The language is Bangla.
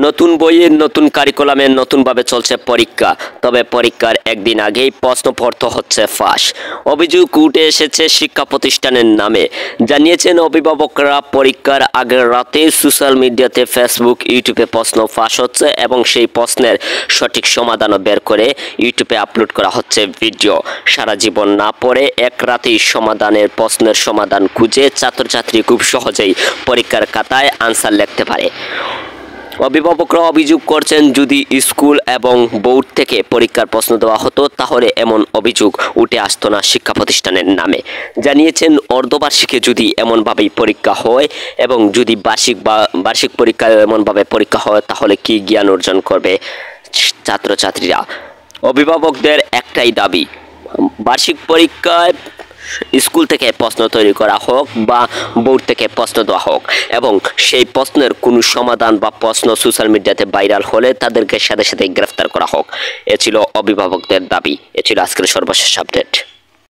নতুন বইয়ের নতুন কারিকুলামে নতুনভাবে চলছে পরীক্ষা, তবে পরীক্ষার একদিন আগেই প্রশ্নপত্র হচ্ছে ফাঁস। অভিযোগ উঠে এসেছে শিক্ষা প্রতিষ্ঠানের নামে। জানিয়েছেন অভিভাবকরা, পরীক্ষার আগের রাতে সোশ্যাল মিডিয়াতে ফেসবুক, ইউটিউবে প্রশ্ন ফাঁস হচ্ছে এবং সেই প্রশ্নের সঠিক সমাধানও বের করে ইউটিউবে আপলোড করা হচ্ছে ভিডিও। সারা জীবন না পড়ে এক রাতেই প্রশ্নের সমাধান খুঁজে ছাত্রছাত্রী খুব সহজেই পরীক্ষার খাতায় আনসার লিখতে পারে। অভিভাবকরা অভিযোগ করছেন, যদি স্কুল এবং বোর্ড থেকে পরীক্ষার প্রশ্ন দেওয়া হতো তাহলে এমন অভিযোগ উঠে আসতো না শিক্ষা প্রতিষ্ঠানের নামে। জানিয়েছেন, অর্ধবার্ষিকে যদি এমনভাবেই পরীক্ষা হয় এবং যদি বার্ষিক পরীক্ষায় এমনভাবে পরীক্ষা হয় তাহলে কি জ্ঞান অর্জন করবে ছাত্রছাত্রীরা। অভিভাবকদের একটাই দাবি, বার্ষিক পরীক্ষায় স্কুল থেকে প্রশ্ন তৈরি করা হোক বা বোর্ড থেকে প্রশ্ন দেওয়া হোক এবং সেই প্রশ্নের কোনো সমাধান বা প্রশ্ন সোশ্যাল মিডিয়াতে ভাইরাল হলে তাদেরকে সাথে সাথে গ্রেফতার করা হোক। এ ছিল অভিভাবকদের দাবি। এ ছিল আজকের সর্বশেষ আপডেট।